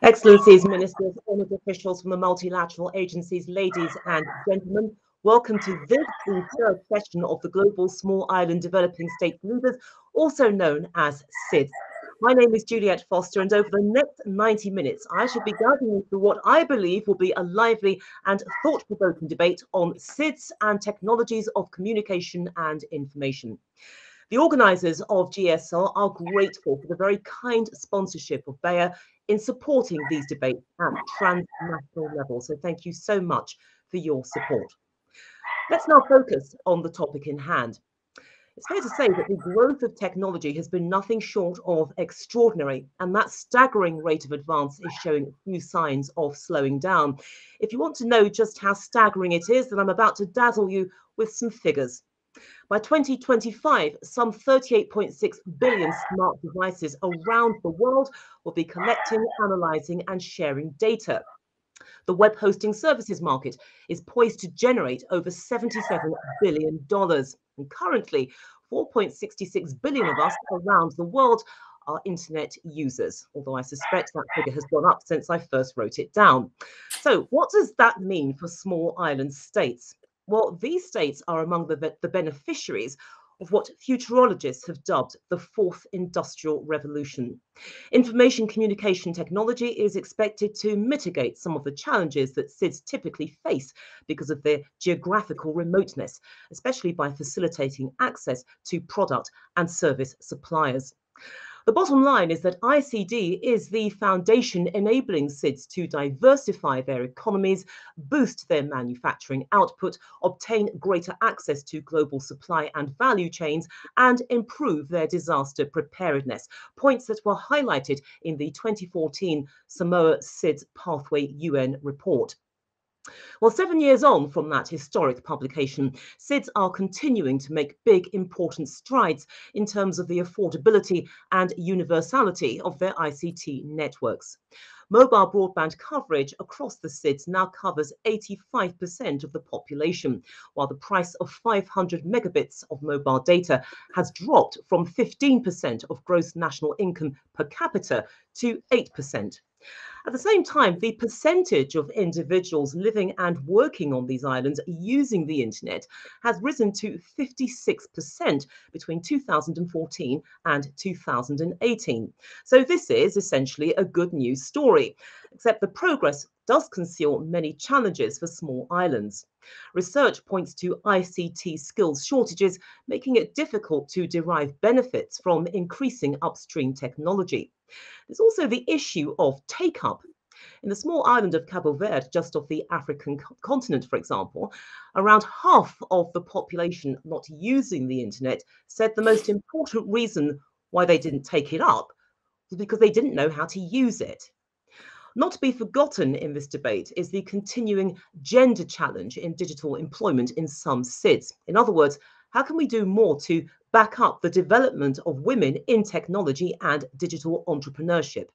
Excellencies, ministers, honoured officials from the multilateral agencies, ladies and gentlemen, welcome to this, the third session of the Global Small Island Developing States Leaders, also known as SIDS. My name is Juliet Foster, and over the next 90 minutes, I shall be guiding you through what I believe will be a lively and thought-provoking debate on SIDS and technologies of communication and information. The organisers of GSL are grateful for the very kind sponsorship of Bayer in supporting these debates at transnational level. So thank you so much for your support. Let's now focus on the topic in hand. It's fair to say that the growth of technology has been nothing short of extraordinary, and that staggering rate of advance is showing few signs of slowing down. If you want to know just how staggering it is, then I'm about to dazzle you with some figures. By 2025, some 38.6 billion smart devices around the world will be collecting, analysing and sharing data. The web hosting services market is poised to generate over $77 billion. And currently, 4.66 billion of us around the world are internet users, although I suspect that figure has gone up since I first wrote it down. So what does that mean for small island states? Well, these states are among the beneficiaries of what futurologists have dubbed the fourth industrial revolution. Information communication technology is expected to mitigate some of the challenges that SIDS typically face because of their geographical remoteness, especially by facilitating access to product and service suppliers. The bottom line is that ICD is the foundation enabling SIDS to diversify their economies, boost their manufacturing output, obtain greater access to global supply and value chains, and improve their disaster preparedness, points that were highlighted in the 2014 Samoa SIDS Pathway UN report. Well, 7 years on from that historic publication, SIDS are continuing to make big, important strides in terms of the affordability and universality of their ICT networks. Mobile broadband coverage across the SIDS now covers 85% of the population, while the price of 500 megabits of mobile data has dropped from 15% of gross national income per capita to 8%. At the same time, the percentage of individuals living and working on these islands using the internet has risen to 56% between 2014 and 2018. So this is essentially a good news story, except the progress does conceal many challenges for small islands. Research points to ICT skills shortages, making it difficult to derive benefits from increasing upstream technology. There's also the issue of take-up. In the small island of Cabo Verde, just off the African continent, for example, around half of the population not using the internet said the most important reason why they didn't take it up was because they didn't know how to use it. Not to be forgotten in this debate is the continuing gender challenge in digital employment in some SIDS. In other words, how can we do more to back up the development of women in technology and digital entrepreneurship?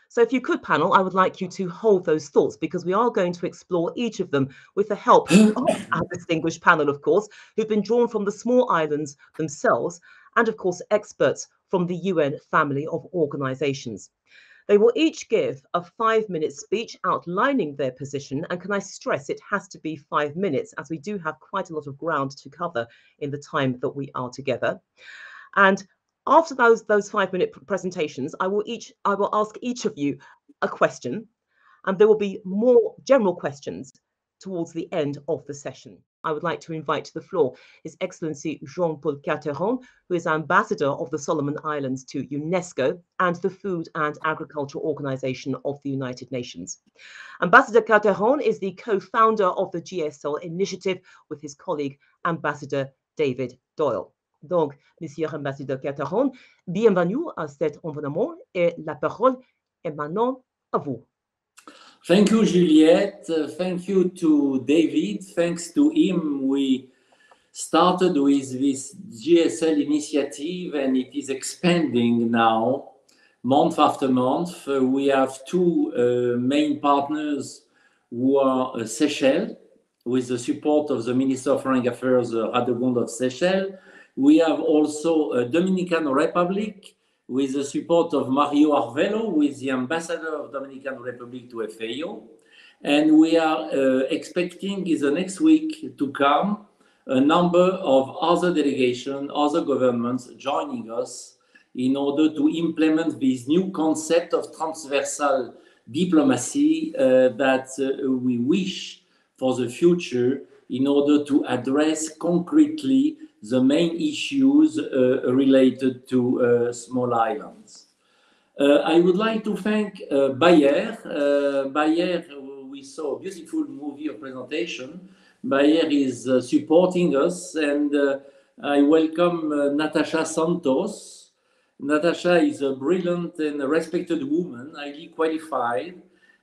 So if you could, panel, I would like you to hold those thoughts because we are going to explore each of them with the help of our distinguished panel, of course, who've been drawn from the small islands themselves and, of course, experts from the UN family of organisations. They will each give a 5-minute speech outlining their position. And can I stress it has to be 5 minutes, as we do have quite a lot of ground to cover in the time that we are together. And after those 5-minute presentations, I will ask each of you a question, and there will be more general questions towards the end of the session. I would like to invite to the floor His Excellency Jean-Paul Carteron, who is Ambassador of the Solomon Islands to UNESCO and the Food and Agriculture Organization of the United Nations. Ambassador Carteron is the co-founder of the GSL initiative with his colleague, Ambassador David Doyle. Donc, Monsieur Ambassadeur Carteron, bienvenue à cet environnement et la parole est maintenant à vous. Thank you, Juliette. Thank you to David. Thanks to him, we started with this GSL initiative and it is expanding now month after month. We have two main partners who are Seychelles, with the support of the Minister of Foreign Affairs, Radegonde of Seychelles. We have also Dominican Republic, with the support of Mario Arvelo, who is the ambassador of Dominican Republic to FAO. And we are expecting in the next week to come a number of other delegations, other governments joining us in order to implement this new concept of transversal diplomacy that we wish for the future in order to address concretely the main issues related to small islands. I would like to thank Bayer. Bayer, we saw a beautiful movie of presentation. Bayer is supporting us, and I welcome Natasha Santos. Natasha is a brilliant and respected woman, highly qualified,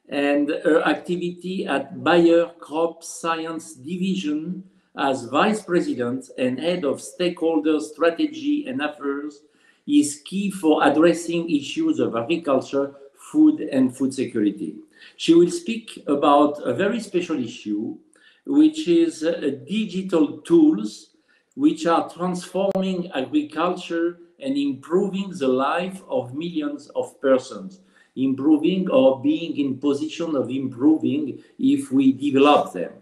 and her activity at Bayer Crop Science Division as Vice President and Head of Stakeholder Strategy and Affairs is key for addressing issues of agriculture, food, and food security. She will speak about a very special issue, which is digital tools which are transforming agriculture and improving the life of millions of persons, improving or being in position of improving if we develop them.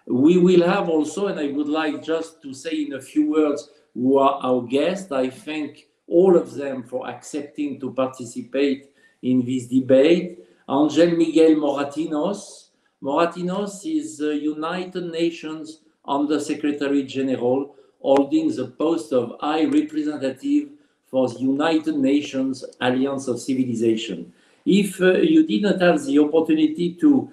We will have also, and I would like just to say in a few words who are our guests. I thank all of them for accepting to participate in this debate. Angel Miguel Moratinos. Moratinos is the United Nations Under Secretary General, holding the post of High Representative for the United Nations Alliance of Civilization. If you did not have the opportunity to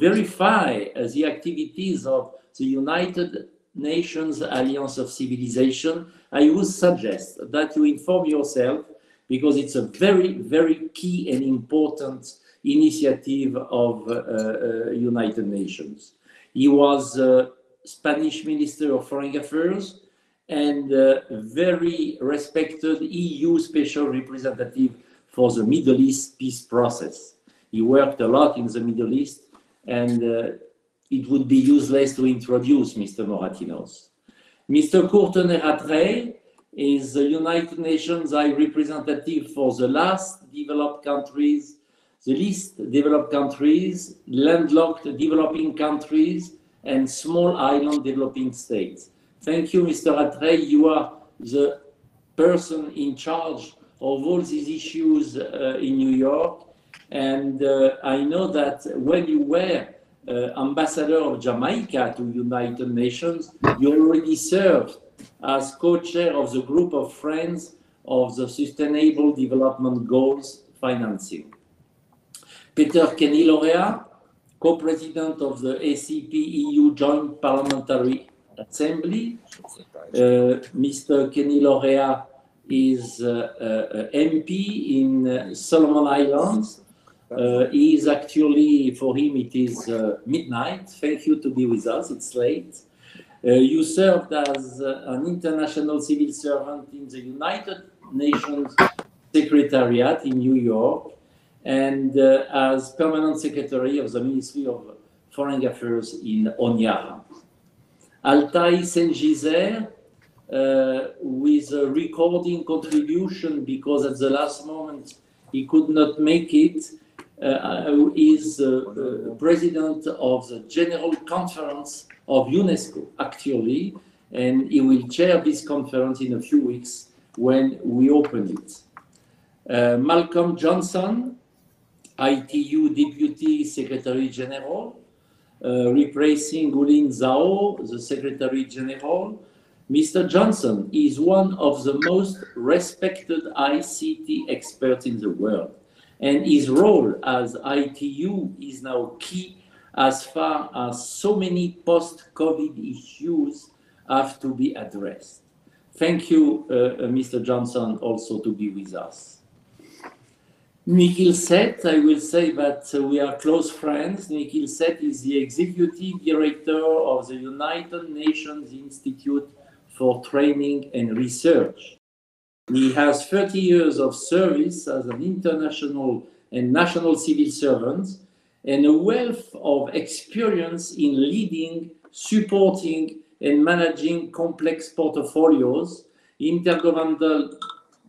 verify the activities of the United Nations Alliance of Civilization, I would suggest that you inform yourself, because it's a very, very key and important initiative of United Nations. He was Spanish Minister of Foreign Affairs and very respected EU Special Representative for the Middle East peace process. He worked a lot in the Middle East, and it would be useless to introduce Mr. Moratinos. Mr. Courtenay-Rattray is the United Nations High Representative for the least developed countries, landlocked developing countries, and small island developing states. Thank you, Mr. Rattray. You are the person in charge of all these issues in New York. And I know that when you were ambassador of Jamaica to United Nations, you already served as co-chair of the group of friends of the Sustainable Development Goals financing. Peter Kenny-Laurea, co-president of the ACP-EU Joint Parliamentary Assembly. Mr. Kenny-Laurea is MP in Solomon Islands. He is actually, for him, it is midnight. Thank you to be with us. It's late. You served as an international civil servant in the United Nations Secretariat in New York, and as permanent secretary of the Ministry of Foreign Affairs in Honiara. Altai Saint-Gizer, with a recording contribution because at the last moment he could not make it, is president of the General Conference of UNESCO, actually, and he will chair this conference in a few weeks when we open it. Malcolm Johnson, ITU Deputy Secretary General, replacing Gulin Zhao, the Secretary General. Mr. Johnson is one of the most respected ICT experts in the world, and his role as ITU is now key as far as so many post-COVID issues have to be addressed. Thank you, Mr. Johnson, also to be with us. Nikhil Seth, I will say that we are close friends. Nikhil Seth is the Executive Director of the United Nations Institute for Training and Research. He has 30 years of service as an international and national civil servant and a wealth of experience in leading, supporting, and managing complex portfolios, intergovernmental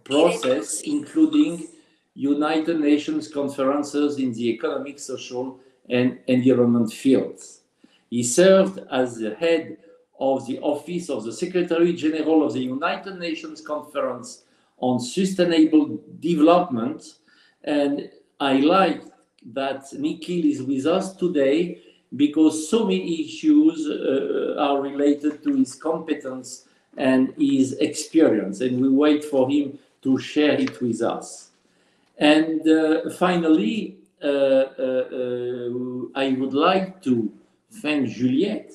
process, including United Nations conferences in the economic, social, and environment fields. He served as the head of the Office of the Secretary General of the United Nations Conference on Sustainable Development, and I like that Nikhil is with us today because so many issues are related to his competence and his experience, and we wait for him to share it with us. And finally, I would like to thank Juliette,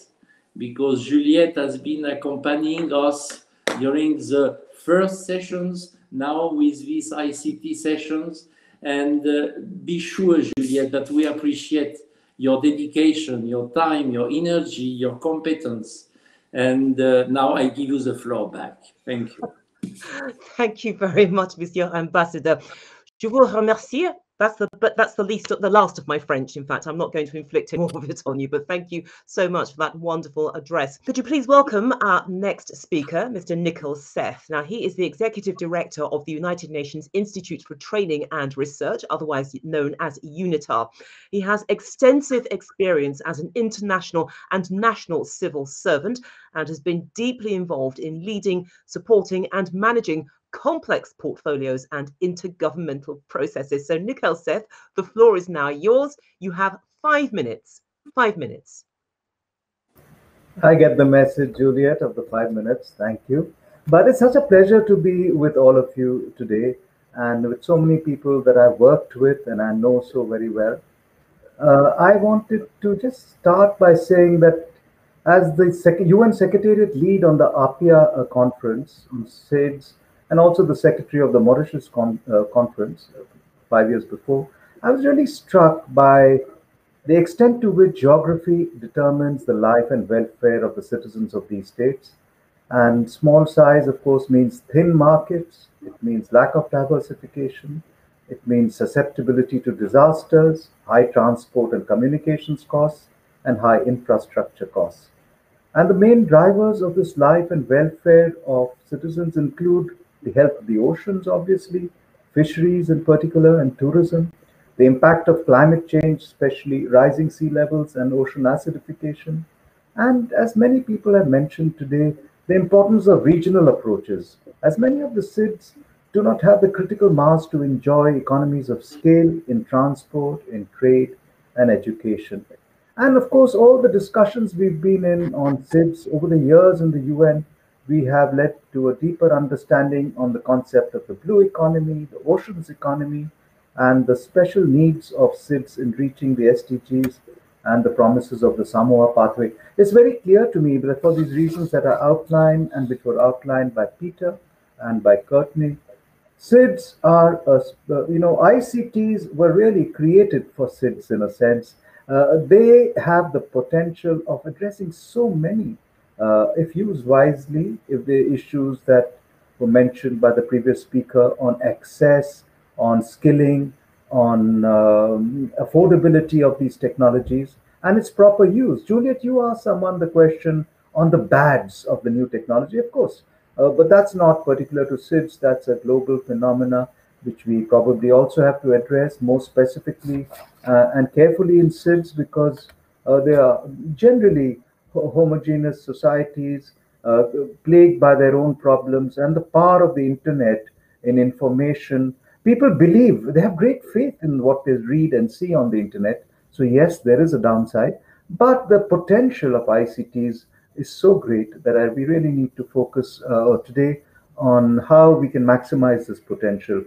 because Juliette has been accompanying us during the first sessions, now with these ICT sessions. And be sure, Juliette, that we appreciate your dedication, your time, your energy, your competence. And now I give you the floor back. Thank you. Thank you very much, Monsieur Ambassador. Je vous remercie. That's the last of my French. In fact, I'm not going to inflict more of it on you, but thank you so much for that wonderful address. Could you please welcome our next speaker, Mr. Nikhil Seth. Now, he is the Executive Director of the United Nations Institute for Training and Research, otherwise known as UNITAR. He has extensive experience as an international and national civil servant and has been deeply involved in leading, supporting, and managing complex portfolios and intergovernmental processes. So Nikhil Seth, the floor is now yours. You have 5 minutes. 5 minutes. I get the message, Juliet, of the 5 minutes. Thank you. But it's such a pleasure to be with all of you today and with so many people that I've worked with and I know so very well. I wanted to just start by saying that as the UN Secretariat lead on the APIA conference on SIDS, and also the secretary of the Mauritius conference 5 years before, I was really struck by the extent to which geography determines the life and welfare of the citizens of these states. And small size, of course, means thin markets, it means lack of diversification, it means susceptibility to disasters, high transport and communications costs, and high infrastructure costs. And the main drivers of this life and welfare of citizens include the health of the oceans, obviously, fisheries in particular, and tourism, the impact of climate change, especially rising sea levels and ocean acidification, and as many people have mentioned today, the importance of regional approaches, as many of the SIDS do not have the critical mass to enjoy economies of scale in transport, in trade, and education. And of course, all the discussions we've been in on SIDS over the years in the UN, we have led to a deeper understanding on the concept of the blue economy, the oceans economy, and the special needs of SIDS in reaching the SDGs and the promises of the Samoa pathway. It's very clear to me that for these reasons that are outlined and which were outlined by Peter and by Courtney, SIDS are, ICTs were really created for SIDS in a sense. They have the potential of addressing so many if used wisely, if the issues that were mentioned by the previous speaker on access, on skilling, on affordability of these technologies, and its proper use. Juliet, you asked someone the question on the bads of the new technology, of course, but that's not particular to SIDS. That's a global phenomena which we probably also have to address more specifically and carefully in SIDS because they are generally homogeneous societies plagued by their own problems and the power of the internet in information. People believe, they have great faith in what they read and see on the internet. So yes, there is a downside, but the potential of ICTs is so great that we really need to focus today on how we can maximize this potential.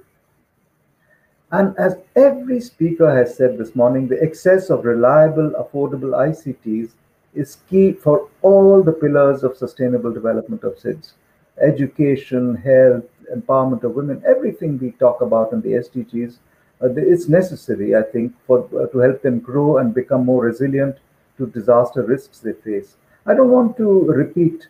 And as every speaker has said this morning, the access of reliable, affordable ICTs is key for all the pillars of sustainable development of SIDS. Education, health, empowerment of women, everything we talk about in the SDGs, it's necessary, I think, to help them grow and become more resilient to disaster risks they face. I don't want to repeat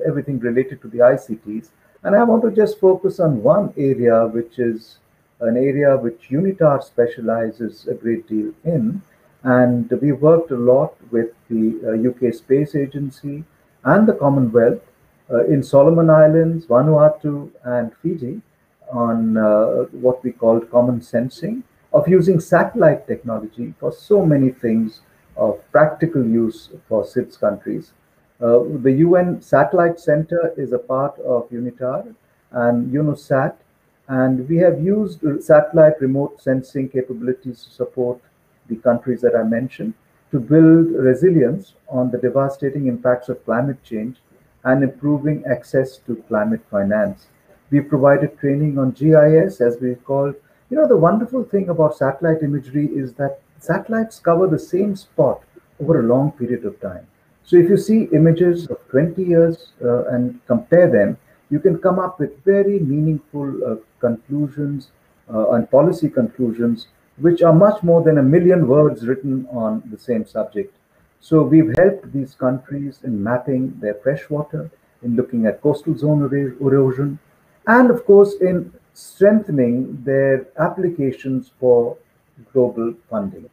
everything related to the ICTs, and I want to just focus on one area, which is an area which UNITAR specializes a great deal in. And we worked a lot with the UK Space Agency and the Commonwealth in Solomon Islands, Vanuatu, and Fiji. on what we call common sensing of using satellite technology for so many things of practical use for SIDS countries. The UN Satellite Center is a part of UNITAR and UNOSAT, and we have used satellite remote sensing capabilities to support the countries that I mentioned to build resilience on the devastating impacts of climate change and improving access to climate finance. We provided training on GIS, as we call. The wonderful thing about satellite imagery is that satellites cover the same spot over a long period of time. So if you see images of 20 years and compare them, you can come up with very meaningful conclusions and policy conclusions, which are much more than a million words written on the same subject. So we've helped these countries in mapping their freshwater, in looking at coastal zone erosion, and of course in strengthening their applications for global funding.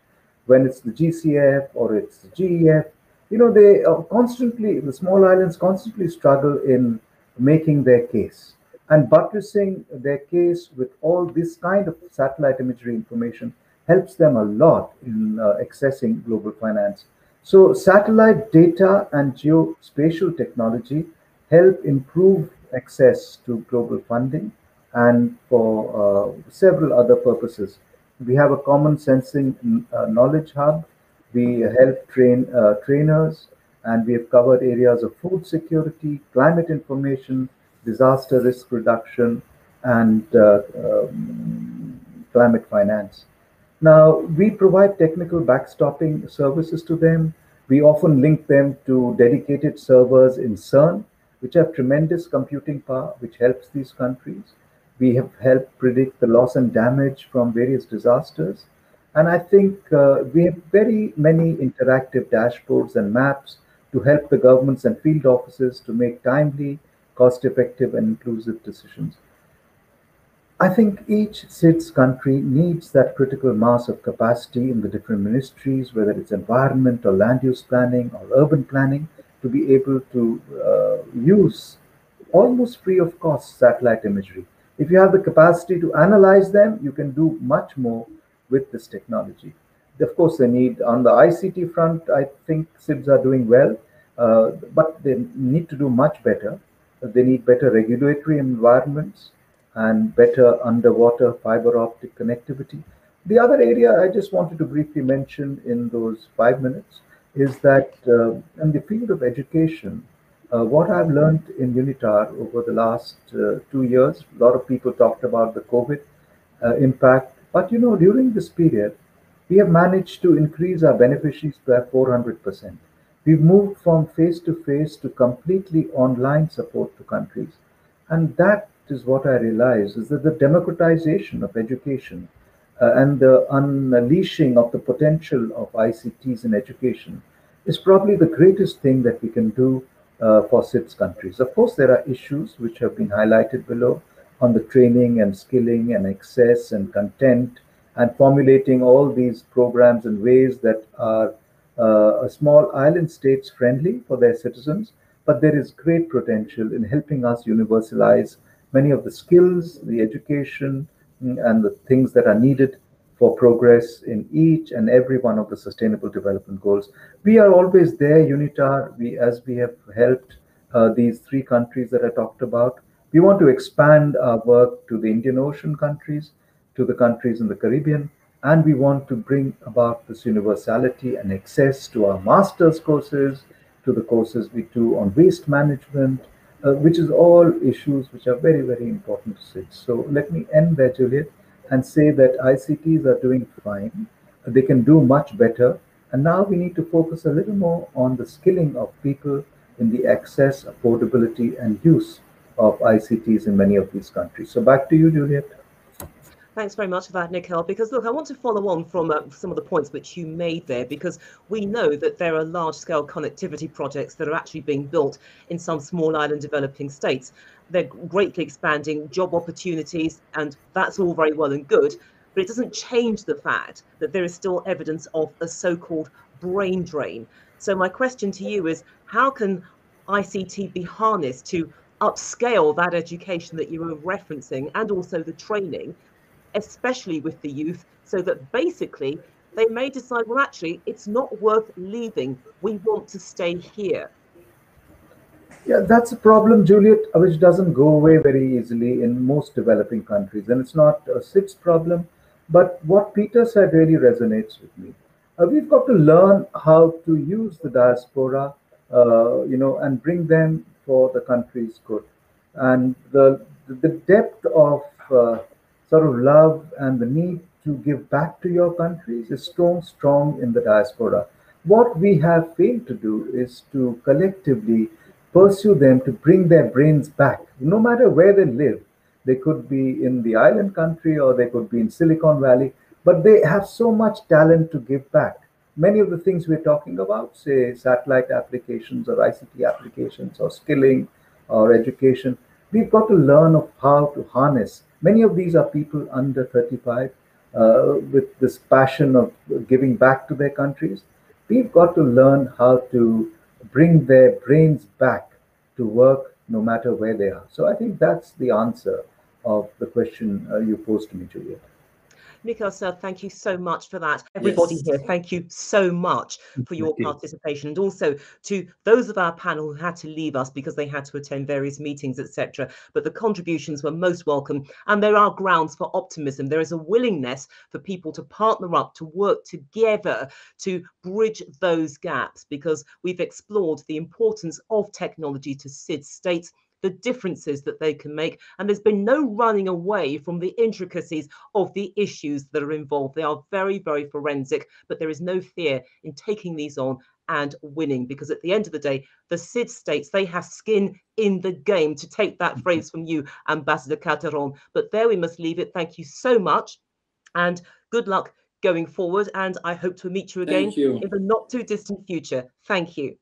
When it's the GCF or it's the GEF, they constantly, the small islands constantly struggle in making their case. And buttressing their case with all this kind of satellite imagery information helps them a lot in accessing global finance. So satellite data and geospatial technology help improve access to global funding and for several other purposes. We have a common sensing knowledge hub. We help train trainers, and we have covered areas of food security, climate information, disaster risk reduction, and climate finance. Now, we provide technical backstopping services to them. We often link them to dedicated servers in CERN, which have tremendous computing power, which helps these countries. We have helped predict the loss and damage from various disasters. And I think we have very many interactive dashboards and maps to help the governments and field offices to make timely, cost-effective, and inclusive decisions. I think each SIDS country needs that critical mass of capacity in the different ministries, whether it's environment or land use planning or urban planning, to be able to use almost free of cost satellite imagery. If you have the capacity to analyze them, you can do much more with this technology. Of course, they need, on the ICT front, I think SIDS are doing well, but they need to do much better. They need better regulatory environments and better underwater fiber optic connectivity. The other area I just wanted to briefly mention in those 5 minutes is that in the field of education, what I've learned in UNITAR over the last 2 years, a lot of people talked about the COVID impact, but during this period, we have managed to increase our beneficiaries by 400%. We've moved from face-to-face to completely online support to countries. And that is what I realize is that the democratization of education and the unleashing of the potential of ICTs in education is probably the greatest thing that we can do for SIDS countries. Of course, there are issues which have been highlighted below on the training and skilling and access and content and formulating all these programs in ways that are small island states friendly for their citizens. But there is great potential in helping us universalize many of the skills, the education, and the things that are needed for progress in each and every one of the Sustainable Development Goals. We are always there, UNITAR, as we have helped these 3 countries that I talked about. We want to expand our work to the Indian Ocean countries, to the countries in the Caribbean, and we want to bring about this universality and access to our master's courses, to the courses we do on waste management, which is all issues which are very, very important to SIDS. So let me end there, Juliet, and say that ICTs are doing fine. They can do much better. And now we need to focus a little more on the skilling of people in the access, affordability, and use of ICTs in many of these countries. So back to you, Juliet. Thanks very much for that, Nikhil, because look, I want to follow on from some of the points which you made there, because we know that there are large-scale connectivity projects that are actually being built in some small island developing states. They're greatly expanding job opportunities, and that's all very well and good, but it doesn't change the fact that there is still evidence of a so-called brain drain. So my question to you is, how can ICT be harnessed to upscale that education that you were referencing, and also the training, especially with the youth, so that basically they may decide, well, actually, it's not worth leaving. We want to stay here. Yeah, that's a problem, Juliet, which doesn't go away very easily in most developing countries. And it's not a SIDS problem, but what Peter said really resonates with me. We've got to learn how to use the diaspora, and bring them for the country's good. And the depth of sort of love and the need to give back to your countries is strong in the diaspora. What we have failed to do is to collectively pursue them to bring their brains back, no matter where they live. They could be in the island country or they could be in Silicon Valley, but they have so much talent to give back. Many of the things we're talking about, say satellite applications or ICT applications or skilling or education, we've got to learn of how to harness. Many of these are people under 35 with this passion of giving back to their countries. We've got to learn how to bring their brains back to work no matter where they are. So I think that's the answer of the question you posed to me, Juliet. Mikhail, sir, thank you so much for that. Everybody Yes. here, thank you so much for your participation, and also to those of our panel who had to leave us because they had to attend various meetings, etc. But the contributions were most welcome, and there are grounds for optimism. There is a willingness for people to partner up, to work together, to bridge those gaps, because we've explored the importance of technology to SIDS states, the differences that they can make, and there's been no running away from the intricacies of the issues that are involved. They are very, very forensic, but there is no fear in taking these on and winning, because at the end of the day, the SID states, they have skin in the game, to take that phrase from you, Ambassador Calderon. But there we must leave it. Thank you so much, and good luck going forward, and I hope to meet you again in the not too distant future. Thank you.